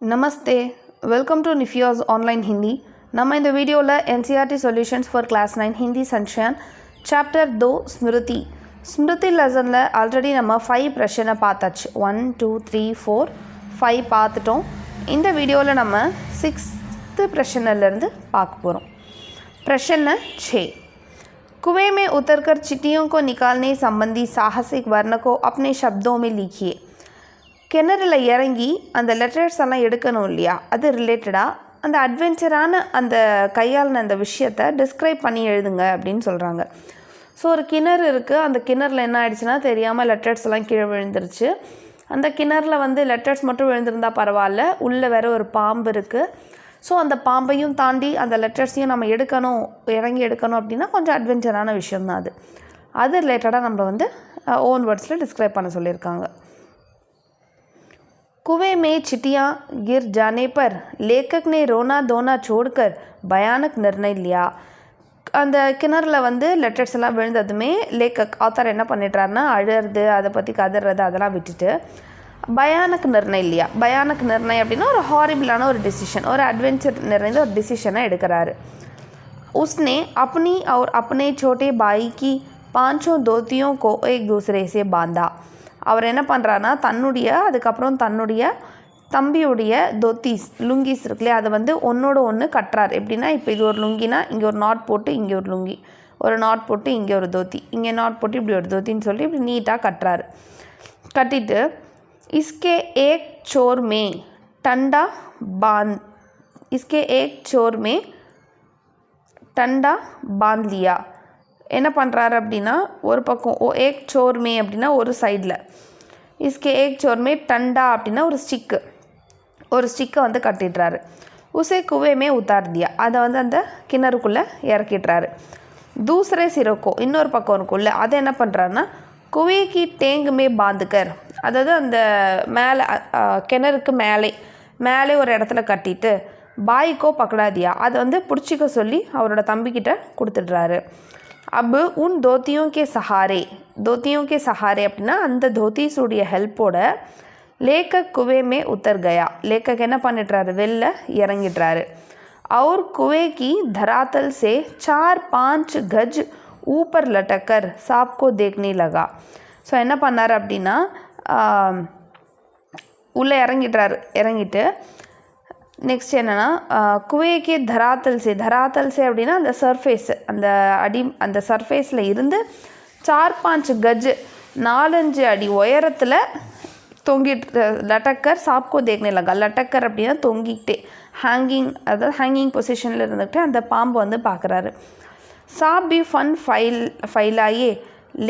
Namaste. Welcome to Nifya's Online Hindi. நம்ம இந்த வீடியோவில் NCERT Solutions for Class 9 Hindi Sankshan Chapter 2 Smriti. Smriti லெசனில் already நம்ம 5 பிரச்சனை பார்த்தாச்சு. 1, 2, 3, 4, 5 பார்த்துட்டோம். இந்த வீடியோவில் நம்ம 6th प्रश्नलेருந்து பார்க்க போகிறோம். प्रश्न 6. कुएं में उतरकर चिट्ठियों को निकालने संबंधी साहसिक वर्ण को अपने शब्दों में लिखिए. கிணறுல இறங்கி அந்த லெட்டர்ஸ் எல்லாம் எடுக்கணும் இல்லையா, அது ரிலேட்டடாக அந்த அட்வென்ச்சரான அந்த கையாளின அந்த விஷயத்தை டிஸ்கிரைப் பண்ணி எழுதுங்க அப்படின்னு சொல்கிறாங்க. ஸோ ஒரு கிணறு இருக்குது, அந்த கிணறுல என்ன ஆயிடுச்சுன்னா தெரியாமல் லெட்டர்ஸ் எல்லாம் கீழே விழுந்துருச்சு. அந்த கிணறுல லெட்டர்ஸ் மட்டும் விழுந்திருந்தால் பரவாயில்ல, உள்ளே வேறு ஒரு பாம்பு இருக்குது. ஸோ அந்த பாம்பையும் தாண்டி அந்த லெட்டர்ஸையும் நம்ம இறங்கி எடுக்கணும் அப்படின்னா கொஞ்சம் அட்வென்ச்சரான விஷயம்தான் அது ரிலேட்டடாக நம்ம ஓன் வேர்ட்ஸில் டிஸ்கிரைப் பண்ண சொல்லியிருக்காங்க. कुएं में चिट्ठियाँ गिर जाने पर लेखक ने रोना धोना छोड़कर भयानक निर्णय लिया. அந்த கிணறுல லெட்டர்ஸ் எல்லாம் விழுந்ததுமே ஆத்தர் என்ன பண்ணிட்டாருன்னா அழுறது, அதை பற்றி கதறது அதெல்லாம் விட்டுட்டு பயானக் நிர்ணயம் இல்லையா, பயானக் நிர்ணயம் அப்படின்னா ஒரு ஹாரிபிளான ஒரு டிசிஷன், ஒரு அட்வென்ச்சர் நிறைந்த ஒரு டிசிஷனை எடுக்கிறாரு. उसने अपनी और अपने छोटे भाई की 5 धोतियों को एक दूसरे से बांधा. அவர் என்ன பண்ணுறாருனா அதுக்கப்புறம் தன்னுடைய தம்பியுடைய தோத்தீஸ் லுங்கிஸ் இருக்குல்லையே அதை ஒன்றோட ஒன்று கட்டுறார். எப்படின்னா இப்போ இது ஒரு லுங்கினா இங்கே ஒரு நாட் போட்டு இங்கே ஒரு லுங்கி, ஒரு நாட் போட்டு இங்கே ஒரு தோத்தி, இங்கே நாட் போட்டு இப்படி ஒரு தோத்தின்னு சொல்லி இப்படி நீட்டாக கட்டுறாரு. கட்டிட்டு इसके एक छोर में टंडा बांध लिया. என்ன பண்ணுறாரு அப்படின்னா ஒரு பக்கம் ஏக் சோர்மே அப்படின்னா ஒரு சைடில், இஸ்கே ஏக் சோர்மே டண்டா அப்படின்னா ஒரு ஸ்டிக்கை கட்டிடுறாரு. உசே குவேமே உத்தார் தியா, அதை அந்த கிணறுக்குள்ளே இறக்கிடுறாரு. தூசரே சிரோக்கோ இன்னொரு பக்கம் இருக்குள்ள அதை என்ன பண்ணுறாருன்னா குவேக்கி டேங்குமே பாந்துக்கர், அதாவது அந்த மேலே கிணறுக்கு மேலே ஒரு இடத்துல கட்டிட்டு பாய்க்கோ பக்கடாதியா அதை பிடிச்சிக்க சொல்லி அவரோட தம்பிக்கிட்ட கொடுத்துடுறாரு. अब उन धोतियों के सहारे அப்படின்னா அந்த தோத்தீஸுடைய ஹெல்ப்போட லேக்கக் குவே மே உத்தர் கயா, லேக்கக் என்ன பண்ணிடுறாரு வெளில இறங்கிடுறாரு. और कुएं की धरातल से 4-5 गज ऊपर लटकर सांप को देखने लगा. ஸோ என்ன பண்ணார் அப்படின்னா உள்ளே இறங்கிட்டு நெக்ஸ்ட் என்னென்னா குவேக்கே தராத்தல் சே அப்படின்னா அந்த சர்ஃபேஸ், அந்த சர்ஃபேஸில் இருந்து 4-5 கஜ் 4-5 அடி உயரத்தில் தொங்கிட்டு லட்டக்கர் சாப்கோ தேக்னே லகா. லட்டக்கர் அப்படின்னா தொங்கிக்கிட்டே ஹேங்கிங் பொசிஷனில் இருந்துக்கிட்டே அந்த பாம்பு பார்க்குறாரு. சாப் பி ஃபன் ஃபைலாயே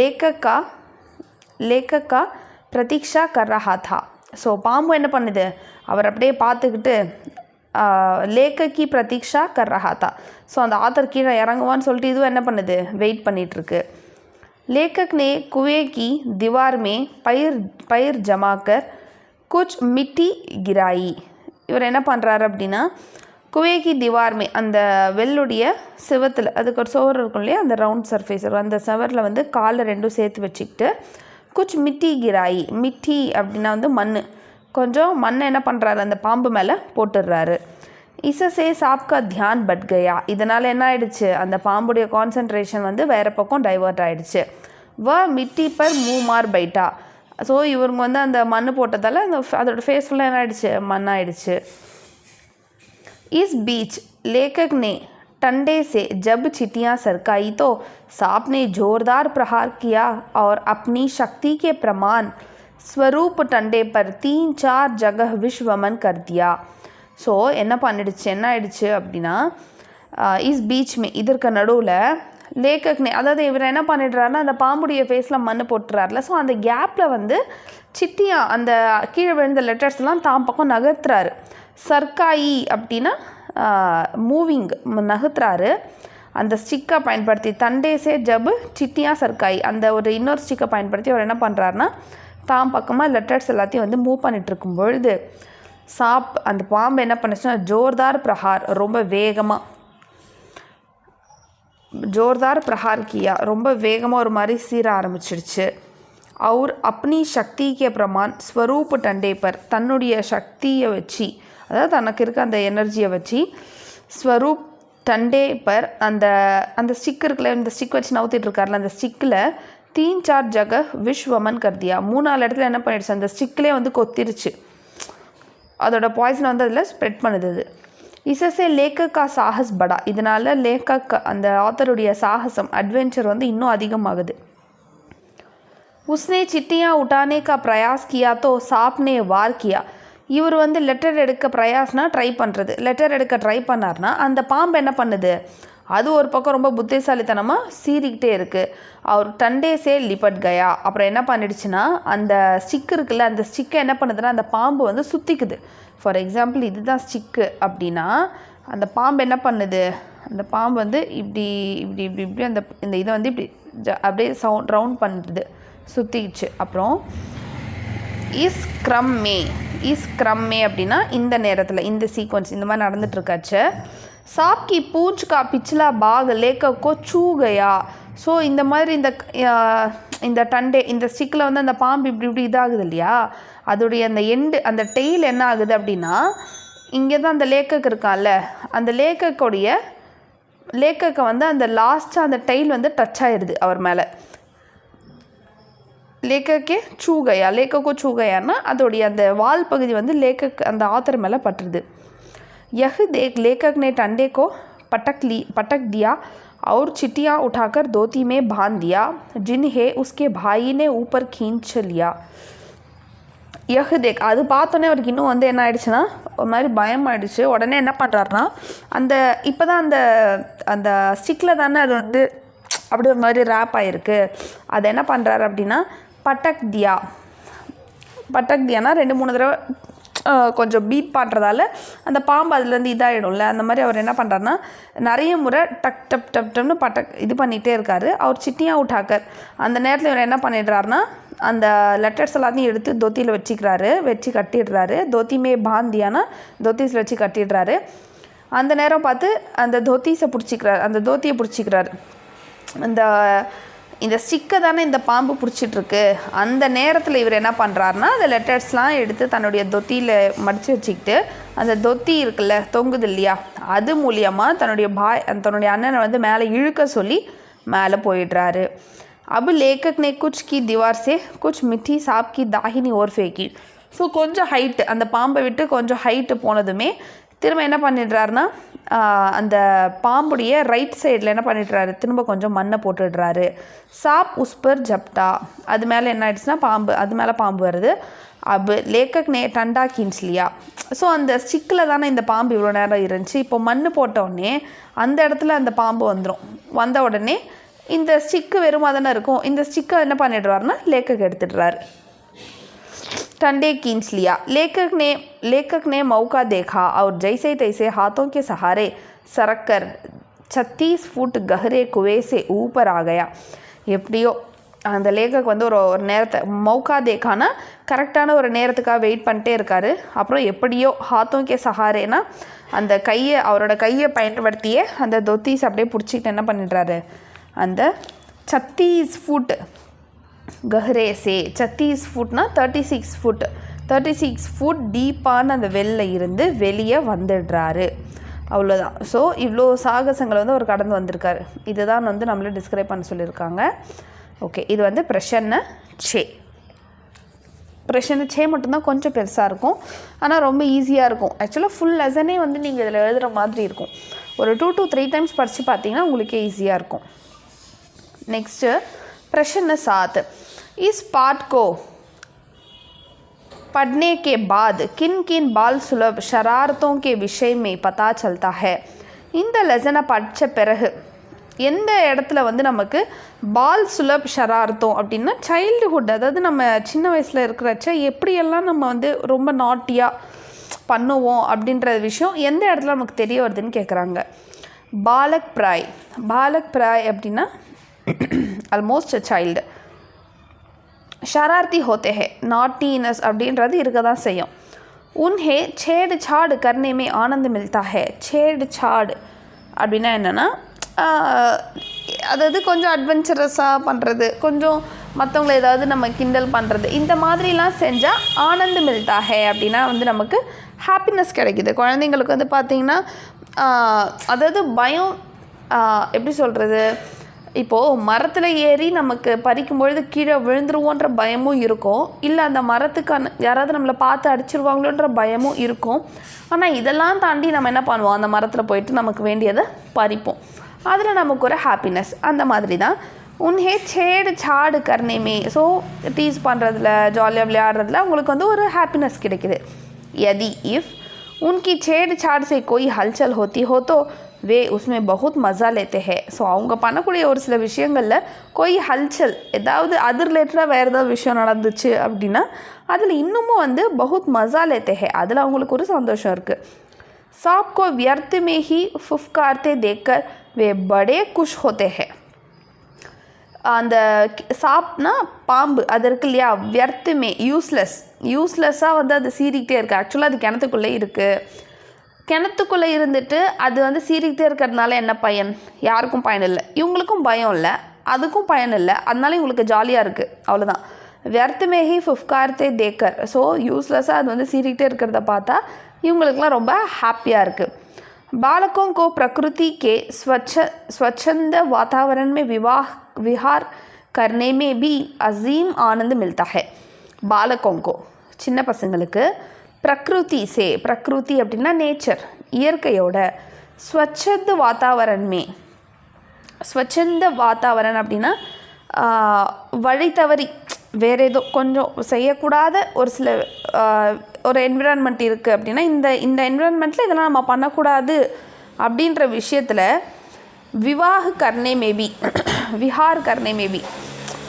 லேக்கக்கா பிரதீக்ஷா கர் ரஹா தா. ஸோ பாம்பு என்ன பண்ணுது, அவர் அப்படியே பார்த்துக்கிட்டு லேக்கி பிரதீக்ஷா கர் ரஹா தா. ஸோ அந்த ஆத்தர் கீழே இறங்குவான்னு சொல்லிட்டு இதுவும் என்ன பண்ணுது, வெயிட் பண்ணிகிட்ருக்கு. लेखक ने कुएं की दीवार में पैर जमाकर कुछ मिट्टी गिराई. இவர் என்ன பண்ணுறாரு அப்படின்னா குவேக்கி திவார்மே அந்த வெள்ளுடைய சிவத்தில் அதுக்கு ஒரு சுவர் இருக்கும் இல்லையா, அந்த ரவுண்ட் சர்ஃபேஸ் அந்த சுவரில் காலை ரெண்டும் சேர்த்து வச்சுக்கிட்டு குச் மிட்டி கிராயி, மிட்டி அப்படின்னா மண், கொஞ்சம் மண்ணை என்ன பண்ணுறாரு அந்த பாம்பு மேலே போட்டுடுறாரு. இசசே சாப்கா தியான் பட் கயா, இதனால் என்ன ஆயிடுச்சு அந்த பாம்புடைய கான்சன்ட்ரேஷன் வேறு பக்கம் டைவர்ட் ஆகிடுச்சு. மிட்டி பர் மூமார் பைட்டா. ஸோ இவங்க அந்த மண் போட்டதால் அதோட ஃபேஸ் ஃபுல்லாக என்ன ஆயிடுச்சு, மண்ணாயிடுச்சு. इस बीच लेखक ने टंडे से जब चिट्ठियाँ सरकाई तो सांप ने जोरदार प्रहार किया और अपनी शक्ति के प्रमाण स्वरूप टंडे पर 3-4 जगह विश्वमन कर दिया. ஸோ என்ன ஆயிடுச்சு அப்படின்னா இஸ் பீச் மே இதற்கு நடுவில் லேக்கக்னே, அதாவது இவர் என்ன பண்ணிடுறாருன்னா அந்த பாம்புடைய ஃபேஸில் மண் போட்டுறாருல, ஸோ அந்த கேப்பில் சிட்டியா அந்த கீழே விழுந்த லெட்டர்ஸ்லாம் தாம் பக்கம் நகர்த்துறாரு. சர்க்காயி அப்படின்னா மூவிங், நகர்த்துறாரு. அந்த ஸ்டிக்கை பயன்படுத்தி தண்டேசே ஜப் சிட்டியா சர்க்காயி அந்த ஒரு இன்னொரு ஸ்டிக்கை பயன்படுத்தி அவர் என்ன பண்ணுறாருன்னா தாம் பக்கமாக லெட்டர்ஸ் எல்லாத்தையும் மூவ் பண்ணிகிட்டு இருக்கும் பொழுது அந்த பாம்பு என்ன பண்ணுச்சுன்னா ஜோர்தார் பிரஹார், ரொம்ப வேகமாக ஜோர்தார் பிரஹார் கியா, ரொம்ப வேகமாக ஒரு மாதிரி சீர ஆரம்பிச்சிடுச்சு. और अपनी शक्ति के प्रमाण स्वरूप टंडे पर தன்னுடைய சக்தியை வச்சு அதாவது தனக்கு இருக்க அந்த எனர்ஜியை வச்சு ஸ்வரூப் டண்டே பர் அந்த அந்த ஸ்டிக் இருக்குல்ல இந்த ஸ்டிக் வச்சு நவுத்திட்டு இருக்காருல அந்த ஸ்டிக்கில் 3-4 ஜகஹ் விஷ்வமன் கர்தியா 3-4 இடத்துல என்ன பண்ணிடுச்சு அந்த ஸ்டிக்லேயே வந்து கொத்திருச்சு அதோட பாய்சன் வந்து அதில் ஸ்ப்ரெட் பண்ணுது அது इससे लेखक का साहस बढ़ा இதனால் லேखक அந்த ஆத்தருடைய சாகசம் அட்வென்ச்சர் வந்து இன்னும் அதிகமாகுது उसने चिट्ठियाँ उठाने का प्रयास किया तो सांप ने वार किया இவர் வந்து லெட்டர் எடுக்க பிரயாஸ்னா ட்ரை பண்ணுறது லெட்டர் எடுக்க ட்ரை பண்ணார்னா அந்த பாம்பு என்ன பண்ணுது அது ஒரு பக்கம் ரொம்ப புத்திசாலித்தனமாக சீறிக்கிட்டே இருக்குது அவர் டண்டேஸே லிபட் கயா அப்புறம் என்ன பண்ணிடுச்சுன்னா அந்த ஸ்டிக் இருக்குல்ல அந்த ஸ்டிக்கை என்ன பண்ணுதுன்னா அந்த பாம்பு வந்து சுற்றிக்குது ஃபார் எக்ஸாம்பிள் இதுதான் ஸ்டிக்கு அப்படின்னா அந்த பாம்பு என்ன பண்ணுது அந்த பாம்பு வந்து இப்படி இப்படி இப்படி இப்படி அந்த இந்த இதை வந்து இப்படி அப்படியே ரவுண்ட் பண்ணுறது சுற்றிக்கிச்சு அப்புறம் இஸ் क्रम में அப்படின்னா இந்த நேரத்தில் இந்த சீக்வன்ஸ் இந்த மாதிரி நடந்துட்டுருக்காச்சு सांप की पूंछ का पिछला भाग लेखक को छू गया ஸோ இந்த மாதிரி இந்த டண்டே இந்த ஸ்டிக்கில் வந்து அந்த பாம்பு இப்படி இப்படி இதாகுது இல்லையா அதோடைய அந்த எண்டு அந்த டெய்ல் என்ன ஆகுது அப்படின்னா இங்கே தான் அந்த லேக்கக் இருக்கான்ல அந்த லேக்கக்கை வந்து அந்த லாஸ்ட்டாக அந்த டெய்ல் வந்து டச் ஆயிடுது அவர் மேலே லேக்கக்கே லேக்கக்கோ छू गया ना அதோடைய அந்த வால் பகுதி வந்து லேக்கக் அந்த ஆத்தர் மேலே பட்டுருது यह देख लेखक ने टंडे को पटक दिया और चिट्ठियाँ उठाकर धोती में बांध दिया जिन्हें उसके भाई ने ऊपर खींच लिया यह देख அது பார்த்தோன்னே அவருக்கு இன்னும் வந்து என்ன ஆயிடுச்சுன்னா ஒரு மாதிரி பயம் ஆயிடுச்சு உடனே என்ன பண்ணுறாருனா அந்த இப்போ தான் அந்த அந்த ஸ்டிக்கில் தானே அது வந்து அப்படி ஒரு மாதிரி ரேப் ஆகிருக்கு அதை என்ன பண்ணுறாரு அப்படின்னா பட்டக் தியானா 2-3 தடவை கொஞ்சம் பீட் பண்ணுறதால அந்த பாம்பு அதுலேருந்து இதாகிடும்ல அந்த மாதிரி அவர் என்ன பண்ணுறாருனா நிறைய முறை டக் டப் டப் டப்னு இது பண்ணிகிட்டே இருக்கார் அவர் சிட்டியாக உட்டாக்கர் அந்த நேரத்தில் இவர் என்ன பண்ணிடுறாருனா அந்த லெட்டர்ஸ் எல்லாத்தையும் எடுத்து தொத்தியில் வச்சு கட்டிடுறாரு தொத்திமே பாந்தியானா தொத்தீஸில் வச்சு கட்டிடுறாரு அந்த நேரம் பார்த்து அந்த தோத்தியை பிடிச்சிக்கிறாரு இந்த ஸ்டிக்கை தானே இந்த பாம்பு பிடிச்சிட்ருக்கு அந்த நேரத்தில் இவர் என்ன பண்ணுறாருனா அந்த லெட்டர்ஸ்லாம் எடுத்து தன்னுடைய தொத்தியில் மடித்து வச்சுக்கிட்டு அந்த தொத்தி இருக்குல்ல தொங்குது இல்லையா அது மூலியமாக தன்னுடைய அண்ணனை வந்து மேலே இழுக்க சொல்லி மேலே போயிடுறாரு अब लेखक ने कुछ की दीवार से कुछ मिट्टी सांप की दाहिनी ओर फेंकी ஸோ கொஞ்சம் ஹைட்டு அந்த பாம்பை விட்டு கொஞ்சம் ஹைட்டு போனதுமே திரும்ப என்ன பண்ணிடுறாருனா அந்த பாம்புடைய ரைட் சைடில் என்ன பண்ணிடுறாரு திரும்ப கொஞ்சம் மண்ணை போட்டுடுறாரு சாப் உஸ்பர் ஜப்டா அது மேலே என்ன ஆயிடுச்சுன்னா அது மேலே பாம்பு வருது அப் லேக்கக் நே டண்டா கின்ஸ்லியா ஸோ அந்த ஸ்டிக்கில் தானே இந்த பாம்பு இவ்வளோ நேரம் இருந்துச்சு இப்போ மண் போட்டோடனே அந்த இடத்துல அந்த பாம்பு வந்த உடனே இந்த ஸ்டிக்கு வெறுமாக தானே இருக்கும் இந்த ஸ்டிக்கை என்ன பண்ணிடுறாருன்னா லேக்கக் எடுத்துடுறாரு टंडे खींच लिया लेखक ने मौका देखा और जैसे तैसे हाथों के सहारे सरक कर 36 फुट गहरे कुएं से ऊपर आ गया எப்படியோ அந்த லேக்கக் வந்து ஒரு நேரத்தை மௌக்கா தேக்கானா கரெக்டான ஒரு நேரத்துக்காக வெயிட் பண்ணிட்டே இருக்காரு அப்புறம் எப்படியோ ஹாத்தோங்கே சஹாரேனா அந்த அவரோட கையை பயன்படுத்தியே அந்த தொத்தீஸ் அப்படியே பிடிச்சிக்கிட்டு என்ன பண்ணிடுறாரு அந்த 36 ஃபுட் கஹரே சே 36 ஃபுட்னா 36 ஃபுட் டீப்பான அந்த இருந்து வெளியே வந்துடுறாரு அவ்வளோதான் ஸோ இவ்வளோ சாகசங்களை வந்து அவர் கடந்து வந்திருக்காரு இதுதான் வந்து நம்மளை டிஸ்கிரைப் பண்ண சொல்லியிருக்காங்க ஓகே இது வந்து பிரஷன்ன சே மட்டும்தான் கொஞ்சம் பெருசாக இருக்கும் ஆனால் ரொம்ப ஈஸியாக இருக்கும் ஆக்சுவலாக ஃபுல் லெசனே வந்து நீங்கள் இதில் எழுதுகிற மாதிரி இருக்கும் ஒரு 2 to 3 டைம்ஸ் படித்து பார்த்தீங்கன்னா உங்களுக்கே ஈஸியாக இருக்கும் नेक्स्ट प्रश्न 7 इस पाठ को पढ़ने के बाद किन किन बाल सुलभ शरारतों के विषय में पता चलता है இந்த லெசனை படித்த பிறகு எந்த இடத்துல வந்து நமக்கு பால் சுலப் ஷரார்த்தம் அப்படின்னா சைல்டுஹுட் அதாவது நம்ம சின்ன வயசில் இருக்கிறச்ச எப்படியெல்லாம் நம்ம வந்து ரொம்ப நாட்டியாக பண்ணுவோம் அப்படின்ற விஷயம் எந்த இடத்துல நமக்கு தெரிய வருதுன்னு கேட்குறாங்க பாலக் பிராய் அப்படின்னா ஆல்மோஸ்ட் சைல்டு शरारती होते हैं नॉटीनेस அப்படின்றது இருக்க தான் செய்யும் उन्हें छेड़छाड़ करने में आनंद मिलता है छेड़छाड़ அப்படின்னா என்னென்னா அதாவது கொஞ்சம் அட்வென்ச்சரஸாக பண்ணுறது கொஞ்சம் மற்றவங்கள ஏதாவது நம்ம கிண்டல் பண்ணுறது, இந்த மாதிரிலாம் செஞ்சால் ஆனந்த் மில்தா ஹே அப்படின்னா வந்து நமக்கு ஹாப்பினஸ் கிடைக்கிது. குழந்தைங்களுக்கு வந்து பார்த்திங்கன்னா அதாவது பயம், எப்படி சொல்கிறது, இப்போது மரத்தில் ஏறி நமக்கு பறிக்கும்பொழுது கீழே விழுந்துருவோன்ற பயமும் இருக்கும், இல்லை அந்த மரத்துக்கான யாராவது நம்மளை பார்த்து அடிச்சிருவாங்களோன்ற பயமும் இருக்கும். ஆனால் இதெல்லாம் தாண்டி நம்ம என்ன பண்ணுவோம், அந்த மரத்தில் போயிட்டு நமக்கு வேண்டியதை பறிப்போம். அதில் நமக்கு ஒரு ஹாப்பினஸ். அந்த மாதிரி தான் உன்ஹே சேடு சாடு கர்னேமே, ஸோ டீஸ் பண்ணுறதுல ஜாலியாக விளையாடுறதுல உங்களுக்கு வந்து ஒரு ஹாப்பினஸ் கிடைக்குது. यदि इफ़ उनकी छेड़छाड़ से कोई हलचल होती हो तो वे उसमें बहुत मज़ा लेते हैं. ஸோ அவங்க பண்ணக்கூடிய ஒரு சில விஷயங்களில் कोई हलचल ஏதாவது அது ரிலேட்டடாக வேறு ஏதாவது விஷயம் நடந்துச்சு அப்படின்னா அதில் இன்னமும் வந்து बहुत मज़ा लेते हैं, அதில் அவங்களுக்கு ஒரு சந்தோஷம் இருக்குது. सांप को व्यर्थ में ही फुफकारते देखकर वे बड़े खुश होते हैं. அந்த சாப்னா பாம்பு, அது இருக்கு இல்லையா, வியர்த்துமே யூஸ்லெஸ்ஸாக வந்து அது சீறிக்கிட்டே இருக்குது. ஆக்சுவலாக அது கிணத்துக்குள்ளே இருக்குது. கிணத்துக்குள்ளே இருந்துட்டு அது வந்து சீறிக்கிட்டே இருக்கிறதுனால என்ன பயன்? யாருக்கும் பயன் இல்லை. இவங்களுக்கும் பயம் இல்லை, அதுக்கும் பயன் இல்லை, அதனால இவங்களுக்கு ஜாலியாக இருக்குது, அவ்வளோதான். வியர்த்துமேஹி ஃபுஃப்கார்த்தே தேக்கர், ஸோ யூஸ்லெஸ்ஸாக அது வந்து சீறிக்கிட்டே இருக்கிறத பார்த்தா இவங்களுக்குலாம் ரொம்ப ஹாப்பியாக இருக்குது. बालकों को प्रकृति के स्वच्छंद वातावरण में विहार करने में भी अजीम आनंद मिलता है. बालकों को சின்ன பசங்களுக்கு प्रकृति से, प्रकृति அப்படின்னா நேச்சர், இயற்கையோட, स्वच्छंद वातावरण में, स्वच्छंद वातावरण அப்படின்னா வழி தவறி வேறு ஏதோ கொஞ்சம் செய்யக்கூடாத ஒரு சில ஒரு என்விரான்மெண்ட் இருக்குது அப்படின்னா இந்த என்விரான்மெண்ட்டில் இதெல்லாம் நம்ம பண்ணக்கூடாது அப்படின்ற விஷயத்தில் விவாஹ் கர்னே மேபி, விஹார் கர்னே மேபி,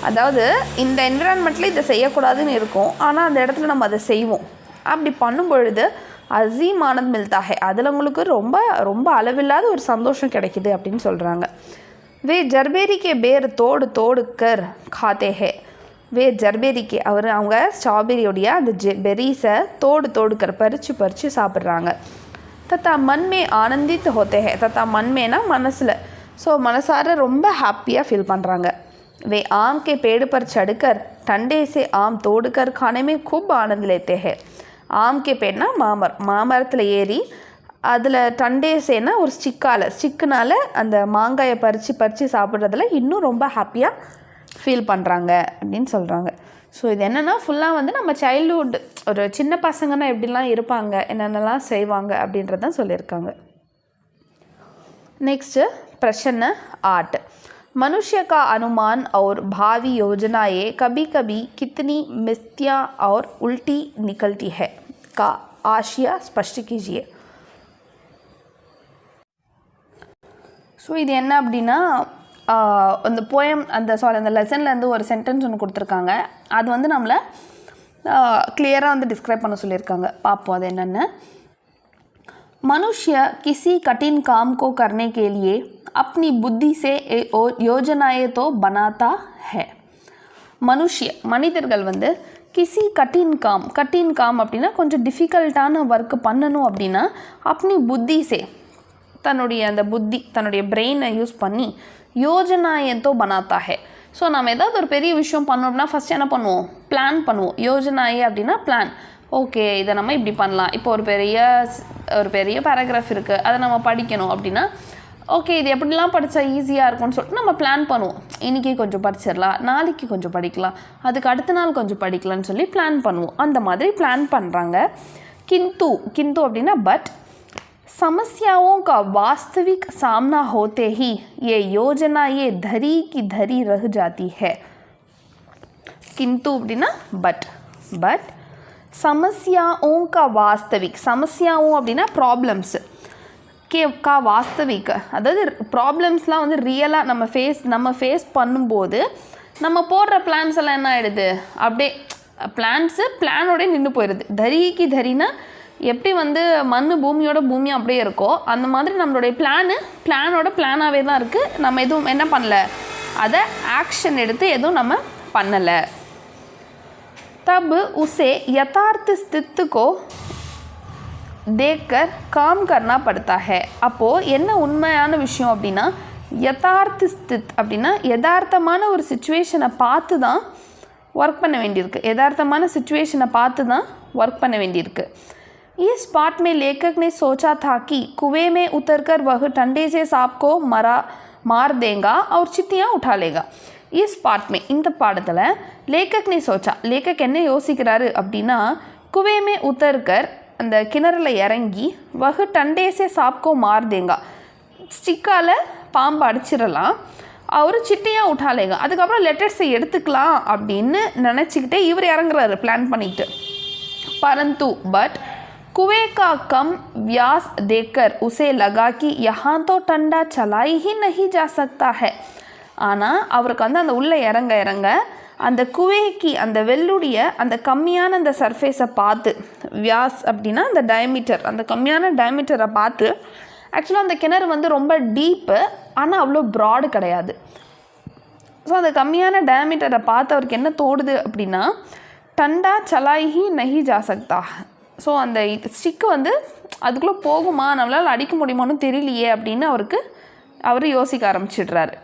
அதாவது இந்த என்விரான்மெண்ட்டில் இதை செய்யக்கூடாதுன்னு இருக்கும், ஆனால் அந்த இடத்துல நம்ம அதை செய்வோம். அப்படி பண்ணும் பொழுது அசீம் ஆனந்த் மில்தா ஹே, அதில் உங்களுக்கு ரொம்ப ரொம்ப அளவில்லாத ஒரு சந்தோஷம் கிடைக்கிது அப்படின்னு சொல்கிறாங்க. வே ஜர்பேரிக்கே பேர் தோடு தோடு கர் காத்தே ஹே. வே ஜர்பேரிக்கே, அவங்க ஸ்ட்ராபெரியோடைய அந்த பெரிஸை தோடு பறித்து சாப்பிட்றாங்க. தத்தா மண்மே ஆனந்தித் ஹோத்தே ஹே. தத்தா மண்மேனா மனசில், ஸோ மனசார ரொம்ப ஹாப்பியாக ஃபீல் பண்ணுறாங்க. वे आम के पेड़ पर चढ़कर ठंडे से आम तोड़कर खाने में खूब आनंद लेते हैं. आम के पेड़ना மாமரத்தில் ஏறி அதில் டண்டே சேனா ஒரு ஸ்டிக்குனால் அந்த மாங்காயை பறித்து சாப்பிட்றதுல இன்னும் ரொம்ப ஹாப்பியாக ஃபீல் பண்ணுறாங்க அப்படின்னு சொல்கிறாங்க. ஸோ இது என்னென்னா ஃபுல்லாக வந்து நம்ம சைல்ட்ஹுட், ஒரு சின்ன பசங்கன்னா எப்படிலாம் இருப்பாங்க, என்னென்னலாம் செய்வாங்க அப்படின்றதான் சொல்லியிருக்காங்க. नेक्स्ट प्रश्न 8. मनुष्य का अनुमान और भावी योजनाएं कभी कभी कितनी मिथ्या और उल्टी निकलती है का आशय स्पष्ट कीजिए. ஸோ இது என்ன அப்படின்னா அந்த போயம் அந்த லெசன்லேருந்து ஒரு சென்டென்ஸ் ஒன்று கொடுத்துருக்காங்க, அது வந்து நம்மளை கிளியராக வந்து டிஸ்கிரைப் பண்ண சொல்லியிருக்காங்க. பார்ப்போம் அது என்னென்னு. मनुष्य किसी कठिन काम को करने के लिए अपनी बुद्धि से योजनाएं तो बनाता है. மனிதர்கள் வந்து கிசி கட்டின் காம் அப்படின்னா கொஞ்சம் டிஃபிகல்ட்டான ஒர்க்கு பண்ணணும் அப்படின்னா அப்படி புத்தி சே, தன்னுடைய அந்த புத்தி, தன்னுடைய பிரெயினை யூஸ் பண்ணி யோஜனாயத்தோ பனாத்தா ஹே. ஸோ நம்ம ஏதாவது ஒரு பெரிய விஷயம் பண்ணோம் அப்படின்னா ஃபஸ்ட் என்ன பண்ணுவோம், பிளான் பண்ணுவோம். யோஜனாயே அப்படின்னா பிளான். ஓகே, இதை நம்ம இப்படி பண்ணலாம். இப்போ ஒரு பெரிய பேராகிராஃப் இருக்குது, அதை நம்ம படிக்கணும் அப்படின்னா ஓகே இது எப்படிலாம் படித்தா ஈஸியாக இருக்கும்னு சொல்லிட்டு நம்ம பிளான் பண்ணுவோம். இன்றைக்கி கொஞ்சம் படிச்சிடலாம், நாளைக்கு கொஞ்சம் படிக்கலாம், அதுக்கு அடுத்த நாள் கொஞ்சம் படிக்கலாம்னு சொல்லி பிளான் பண்ணுவோம். அந்த மாதிரி பிளான் பண்ணுறாங்க. किंतु அப்படின்னா பட் समस्याओं का वास्तविक सामना होते ही ये योजना ये धरी की धरी रह जाती है. किंतु அப்படின்னா பட் समस्याओं का वास्तविक, समस्याओं அப்படின்னா ப்ராப்ளம்ஸ், கா வாஸ்தவிக், அதாவது ப்ராப்ளம்ஸ்லாம் வந்து ரியலாக நம்ம ஃபேஸ் பண்ணும்போது நம்ம போடுற பிளான்ஸ் எல்லாம் என்ன ஆகிடுது, அப்படியே பிளானோடய நின்று போயிடுது. தரிக்கு தரினா எப்படி வந்து பூமியோட அப்படியே இருக்கோ அந்த மாதிரி நம்மளுடைய பிளானோட பிளானாகவே தான் இருக்குது. நம்ம எதுவும் என்ன பண்ணல, அதை ஆக்ஷன் எடுத்து எதுவும் நம்ம பண்ணலை. तब उसे यथार्थ स्थिति को देखकर काम करना पड़ता है. அப்போது என்ன உண்மையான விஷயம் அப்படின்னா யதார்த்த ஸ்தித் அப்படின்னா யதார்த்தமான ஒரு சிச்சுவேஷனை பார்த்து தான் ஒர்க் பண்ண வேண்டியிருக்கு. யதார்த்தமான சிச்சுவேஷனை பார்த்து தான் ஒர்க் பண்ண வேண்டியிருக்கு. इस पार्ट में लेखक ने सोचा था कि कुएं में उतरकर वह ठंडे से सांप को मार देगा और चिट्टियाँ उठा लेगा. इस पार्ट में இந்த பாடத்தில் लेखक ने सोचा, लेखक என்ன யோசிக்கிறாரு அப்படின்னா कुएं में उतरकर அந்த கிணறுல இறங்கி वह ठंडे से सांप को मार देगा, ஸ்டிக்கால் பாம்பு அடிச்சிடலாம், அவர் சிட்டியாக உட்டாலேங்க, அதுக்கப்புறம் லெட்டர்ஸை எடுத்துக்கலாம் அப்படின்னு நினச்சிக்கிட்டே இவர் இறங்குறாரு பிளான் பண்ணிட்டு. परंतु बट कुएं का कम व्यास देखकर उसे लगा कि यहाँ तो ठंडा चला ही नहीं जा सकता है. ஆனால் அவருக்கு வந்து அந்த உள்ளே இறங்க இறங்க அந்த குவேக்கு அந்த வெள்ளுடைய அந்த கம்மியான அந்த சர்ஃபேஸை பார்த்து, வியாஸ் அப்படின்னா அந்த டயமீட்டர், அந்த கம்மியான டயமீட்டரை பார்த்து, ஆக்சுவலாக அந்த கிணறு வந்து ரொம்ப டீப்பு ஆனால் அவ்வளோ ப்ராடு கிடையாது. ஸோ அந்த கம்மியான டயமீட்டரை பார்த்து அவருக்கு என்ன தோடுது அப்படின்னா டண்டா சலாயி நஹி ஜா சக்தா. ஸோ அந்த ஸ்டிக்கு வந்து அதுக்குள்ளே போகுமா, நம்மளால் அடிக்க முடியுமான்னு தெரியலையே அப்படின்னு அவர் யோசிக்க ஆரம்பிச்சிடுறாரு.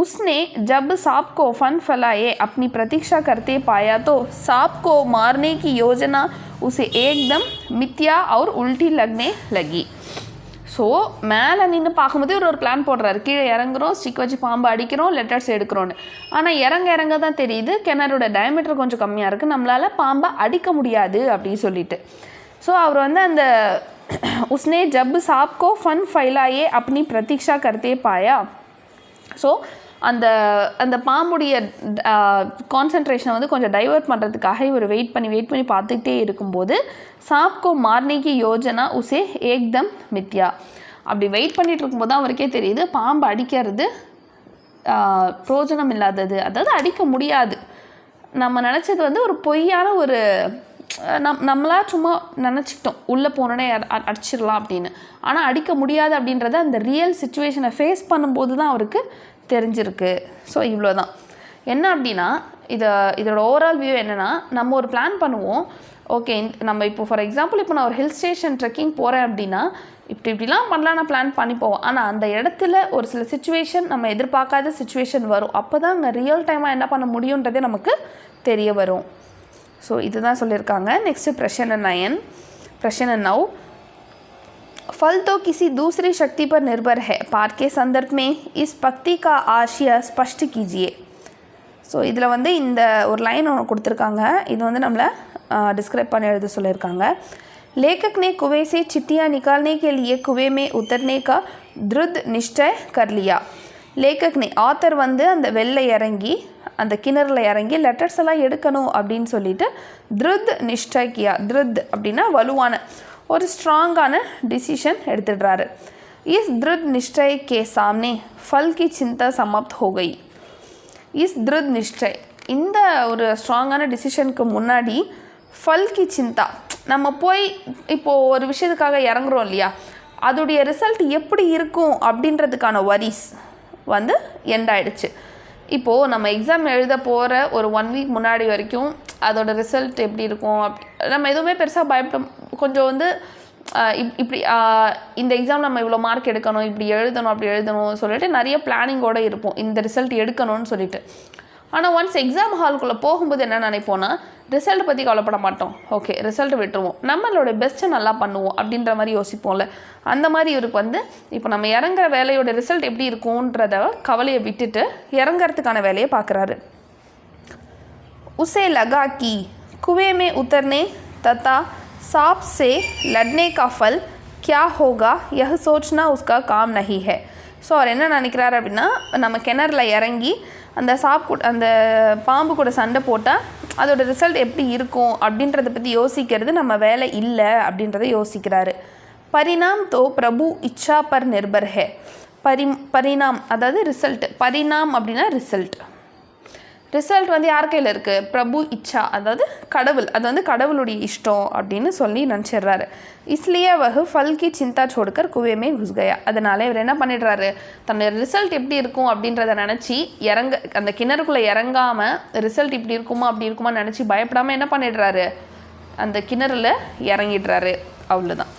उसने जब सांप को फन फैलाए अपनी प्रतीक्षा करते पाया तो सांप को मारने की योजना उसे एकदम मिथ्या और उल्टी लगने लगी. ஸோ மேலே நின்று பார்க்கும்போதே ஒரு பிளான் போடுறாரு, கீழே இறங்குறோம், ஸ்டிக் வச்சு பாம்பு அடிக்கிறோம், லெட்டர்ஸ் எடுக்கிறோன்னு. ஆனால் இறங்க தான் தெரியுது கிணறோட டயமீட்டர் கொஞ்சம் கம்மியாக இருக்குது, நம்மளால் பாம்பை அடிக்க முடியாது அப்படின்னு சொல்லிட்டு. ஸோ அவர் வந்து அந்த उसने जब सांप को फन फैलाए अपनी प्रतीक्षा करते पाया, ஸோ அந்த அந்த பாம்புடைய கான்சன்ட்ரேஷனை வந்து கொஞ்சம் டைவர்ட் பண்ணுறதுக்காக இவர் வெயிட் பண்ணி பார்த்துக்கிட்டே இருக்கும்போது சாப்கோ மார்னிக்கு யோஜனா உசே ஏக்தம் மித்யா. அப்படி வெயிட் பண்ணிகிட்டு இருக்கும்போது தான் அவருக்கே தெரியுது பாம்பு அடிக்கிறது பிரோஜனம் இல்லாதது, அதாவது அடிக்க முடியாது. நம்ம நினச்சது வந்து ஒரு பொய்யான ஒரு நம்மளா சும்மா நினச்சிக்கிட்டோம் உள்ளே போனோடனே அடிச்சிடலாம் அப்படின்னு. ஆனால் அடிக்க முடியாது அப்படின்றத அந்த ரியல் சிச்சுவேஷனை ஃபேஸ் பண்ணும்போது தான் அவருக்கு தெரிஞ்சிருக்கு. ஸோ இவ்வளோ தான். என்ன அப்படின்னா இதோட ஓவரால் வியூ என்னென்னா, நம்ம ஒரு பிளான் பண்ணுவோம், ஓகே நம்ம இப்போ ஃபார் எக்ஸாம்பிள் இப்போ நான் ஒரு ஹில் ஸ்டேஷன் ட்ரெக்கிங் போகிறேன் அப்படின்னா இப்படிலாம் பண்ணலாம் நான் பிளான் பண்ணி போவோம். ஆனால் அந்த இடத்துல ஒரு சில சிச்சுவேஷன் நம்ம எதிர்பார்க்காத சிச்சுவேஷன் வரும், அப்போ தான் அங்கே ரியல் டைமாக என்ன பண்ண முடியுன்றதே நமக்கு தெரிய வரும். ஸோ இதுதான் சொல்லியிருக்காங்க. நெக்ஸ்ட்டு प्रश्न 9 फल तो किसी दूसरी शक्ति पर निर्भर है, पाठ के संदर्भ में इस पक्ति का आशय स्पष्ट कीजिए. ஸோ இதில் வந்து இந்த ஒரு லைன் ஒன்று கொடுத்துருக்காங்க, இது வந்து நம்மளை डिस्क्राइब பண்ணி எழுத சொல்லியிருக்காங்க. लेखक ने कुएं से चिट्टियाँ निकालने के लिए कुएं में उतरने का दृढ़ निश्चय कर लिया. लेखक ने ஆத்தர் வந்து அந்த வெள்ளை இறங்கி அந்த கிணறுல இறங்கி லெட்டர்ஸ் எல்லாம் எடுக்கணும் அப்படின்னு சொல்லிட்டு திருத் நிஷ்டகியா, திருத் அப்படின்னா வலுவான ஒரு ஸ்ட்ராங்கான டிசிஷன் எடுத்துடுறாரு. इस दृढ़ निश्चय के सामने फल की चिंता समाप्त हो गई. इस दृढ़ निश्चय, இந்த ஒரு ஸ்ட்ராங்கான டிசிஷனுக்கு முன்னாடி ஃபல் கி சிந்தா, நம்ம போய் இப்போது ஒரு விஷயத்துக்காக இறங்குறோம் இல்லையா, அதோடைய ரிசல்ட் எப்படி இருக்கும் அப்படின்றதுக்கான வரிஸ் வந்து எண்ட் ஆகிடுச்சு. இப்போது நம்ம எக்ஸாம் எழுத போகிற ஒரு 1 வீக் முன்னாடி வரைக்கும் அதோட ரிசல்ட் எப்படி இருக்கும் நம்ம எதுவுமே பெருசாக பயப்படும். கொஞ்சம் வந்து இப்படி இந்த எக்ஸாம் நம்ம இவ்வளோ மார்க் எடுக்கணும், இப்படி எழுதணும், அப்படி எழுதணும் சொல்லிட்டு நிறைய பிளானிங்கோடு இருப்போம் இந்த ரிசல்ட் எடுக்கணும்னு சொல்லிட்டு. ஆனால் ஒன்ஸ் எக்ஸாம் ஹாலுக்குள்ளே போகும்போது என்ன நினைப்போன்னா ரிசல்ட் பற்றி கவலைப்பட மாட்டோம், ஓகே ரிசல்ட் விட்டுருவோம், நம்மளோட பெஸ்ட்டை நல்லா பண்ணுவோம் அப்படின்ற மாதிரி யோசிப்போம்ல. அந்த மாதிரி இவருக்கு வந்து இப்போ நம்ம இறங்குற வேலையோட ரிசல்ட் எப்படி இருக்கும்ன்றத கவலையை விட்டுட்டு இறங்கிறதுக்கான வேலையை பார்க்குறாரு. उसे लगा कि कुएं में उतरने तथा सांप से लड़ने का फल क्या होगा यह सोचना उसका काम नहीं है. ஸோ அவர் என்ன நினைக்கிறாரு அப்படின்னா, நம்ம கிணறுல இறங்கி அந்த அந்த பாம்பு கூட சண்டை போட்டால் அதோட ரிசல்ட் எப்படி இருக்கும் அப்படின்றத பற்றி யோசிக்கிறது நம்ம வேலை இல்லை அப்படின்றத யோசிக்கிறாரு. பரிணாம் தோ பிரபு இச்சா பர் நிர்பர் ஹே. பரிணாம் அதாவது ரிசல்ட், பரிணாம் அப்படின்னா ரிசல்ட் வந்து யார் கையில் இருக்குது, பிரபு இச்சா அதாவது கடவுள், அது வந்து கடவுளுடைய இஷ்டம் அப்படின்னு சொல்லி நினச்சிடுறாரு. இஸ்லியே வகு ஃபல்கி சிந்தா छोड़कर कुएं में घुस गया. அதனால் இவர் என்ன பண்ணிடுறாரு, தன்னுடைய ரிசல்ட் எப்படி இருக்கும் அப்படின்றத நினச்சி அந்த கிணறுக்குள்ளே இறங்காமல் ரிசல்ட் இப்படி இருக்குமா அப்படி இருக்குமா நினச்சி பயப்படாமல் என்ன பண்ணிடுறாரு, அந்த கிணறுல இறங்கிடுறாரு. அவ்வளோதான்.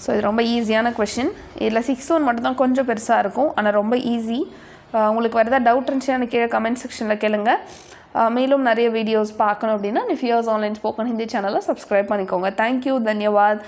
ஸோ இது ரொம்ப ஈஸியான கொஷின். இதில் 6th ஒன் மட்டும்தான் கொஞ்சம் பெருசாக இருக்கும், ஆனால் ரொம்ப ஈஸி. உங்களுக்கு வேறு ஏதாவது டவுட் இருந்துச்சுன்னா கீழே கமெண்ட் செக்ஷனில் கேளுங்க. மேலும் நிறைய வீடியோஸ் பார்க்கணும் அப்படின்னா நிஃபியாஸ் ஆன்லைன் ஸ்போக்கன் ஹிந்தி சேனலை சப்ஸ்கிரைப் பண்ணிக்கோங்க. தேங்க்யூ, தன்யவாத்.